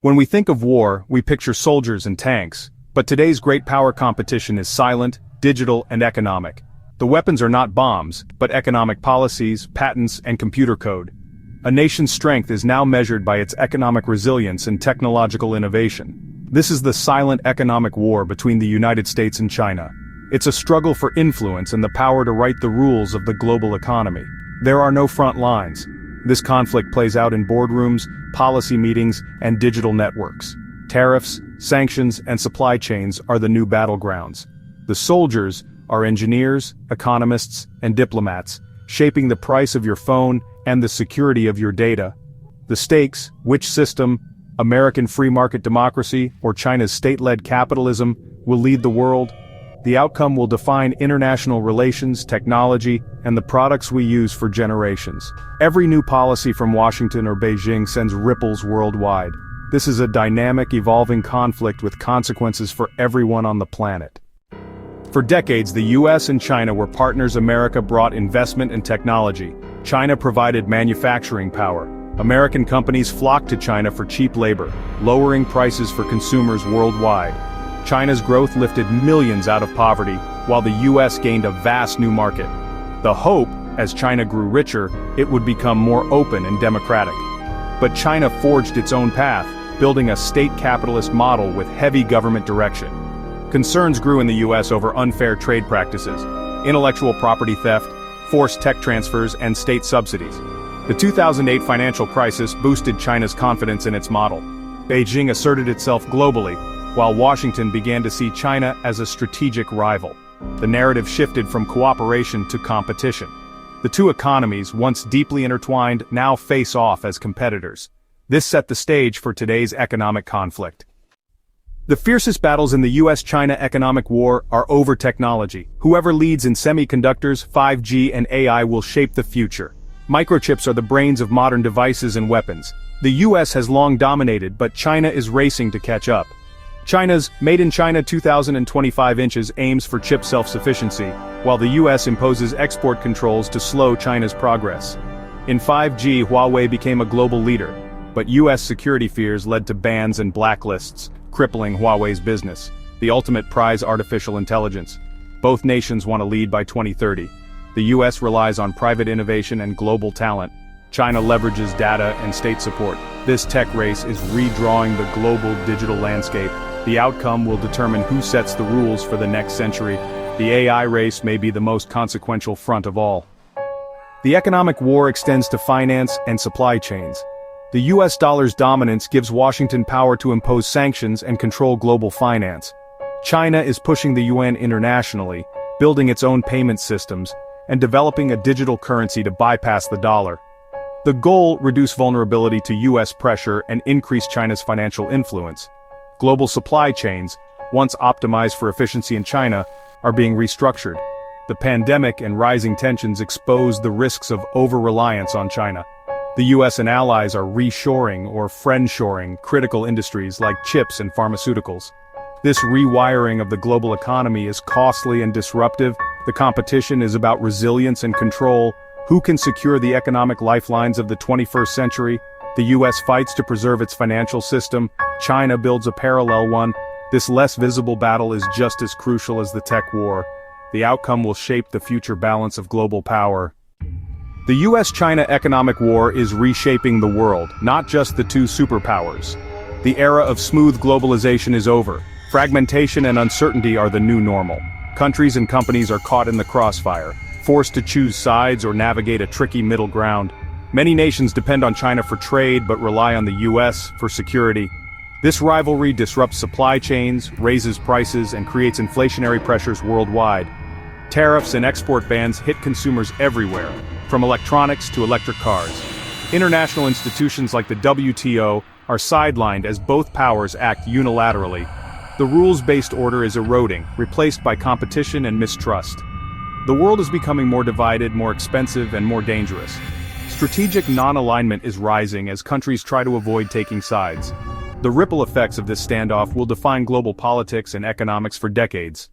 When we think of war, we picture soldiers and tanks, but today's great power competition is silent, digital, and economic. The weapons are not bombs, but economic policies, patents, and computer code. A nation's strength is now measured by its economic resilience and technological innovation. This is the silent economic war between the United States and China. It's a struggle for influence and the power to write the rules of the global economy. There are no front lines. This conflict plays out in boardrooms, policy meetings, and digital networks. Tariffs, sanctions, and supply chains are the new battlegrounds. The soldiers are engineers, economists, and diplomats, shaping the price of your phone and the security of your data. The stakes, which system, American free market democracy or China's state-led capitalism, will lead the world? The outcome will define international relations, technology, and the products we use for generations. Every new policy from Washington or Beijing sends ripples worldwide. This is a dynamic, evolving conflict with consequences for everyone on the planet. For decades, the US and China were partners. America brought investment and technology. China provided manufacturing power. American companies flocked to China for cheap labor, lowering prices for consumers worldwide. China's growth lifted millions out of poverty, while the US gained a vast new market. The hope, as China grew richer, it would become more open and democratic. But China forged its own path, building a state capitalist model with heavy government direction. Concerns grew in the US over unfair trade practices, intellectual property theft, forced tech transfers, and state subsidies. The 2008 financial crisis boosted China's confidence in its model. Beijing asserted itself globally, while Washington began to see China as a strategic rival. The narrative shifted from cooperation to competition. The two economies, once deeply intertwined, now face off as competitors. This set the stage for today's economic conflict. The fiercest battles in the US-China economic war are over technology. Whoever leads in semiconductors, 5G, and AI will shape the future. Microchips are the brains of modern devices and weapons. The US has long dominated, but China is racing to catch up. China's Made in China 2025 inches aims for chip self-sufficiency, while the US imposes export controls to slow China's progress. In 5G, Huawei became a global leader, but US security fears led to bans and blacklists, crippling Huawei's business. The ultimate prize: artificial intelligence. Both nations want to lead by 2030. The US relies on private innovation and global talent. China leverages data and state support. This tech race is redrawing the global digital landscape. The outcome will determine who sets the rules for the next century. The AI race may be the most consequential front of all. The economic war extends to finance and supply chains. The US dollar's dominance gives Washington power to impose sanctions and control global finance. China is pushing the yuan internationally, building its own payment systems, and developing a digital currency to bypass the dollar. The goal: reduce vulnerability to US pressure and increase China's financial influence. Global supply chains, once optimized for efficiency in China, are being restructured. The pandemic and rising tensions expose the risks of over-reliance on China. The US and allies are reshoring or friendshoring critical industries like chips and pharmaceuticals. This rewiring of the global economy is costly and disruptive. The competition is about resilience and control. Who can secure the economic lifelines of the 21st century? The US fights to preserve its financial system. China builds a parallel one. This less visible battle is just as crucial as the tech war. The outcome will shape the future balance of global power. The US-China economic war is reshaping the world, not just the two superpowers. The era of smooth globalization is over. Fragmentation and uncertainty are the new normal. Countries and companies are caught in the crossfire, forced to choose sides or navigate a tricky middle ground. Many nations depend on China for trade but rely on the US for security. This rivalry disrupts supply chains, raises prices, and creates inflationary pressures worldwide. Tariffs and export bans hit consumers everywhere, from electronics to electric cars. International institutions like the WTO are sidelined as both powers act unilaterally. The rules-based order is eroding, replaced by competition and mistrust. The world is becoming more divided, more expensive, and more dangerous. Strategic non-alignment is rising as countries try to avoid taking sides. The ripple effects of this standoff will define global politics and economics for decades.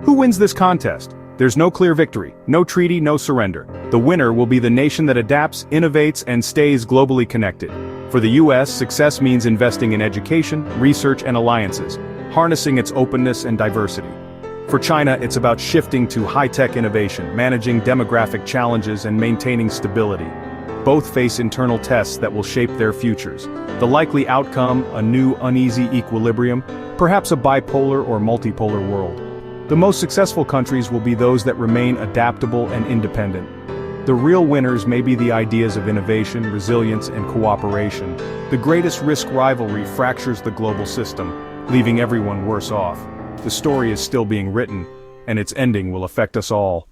Who wins this contest? There's no clear victory, no treaty, no surrender. The winner will be the nation that adapts, innovates, and stays globally connected. For the US, success means investing in education, research, and alliances, harnessing its openness and diversity. For China, it's about shifting to high-tech innovation, managing demographic challenges, and maintaining stability. Both face internal tests that will shape their futures. The likely outcome, a new uneasy equilibrium, perhaps a bipolar or multipolar world. The most successful countries will be those that remain adaptable and independent. The real winners may be the ideas of innovation, resilience, and cooperation. The greatest risk rivalry fractures the global system, leaving everyone worse off. The story is still being written, and its ending will affect us all.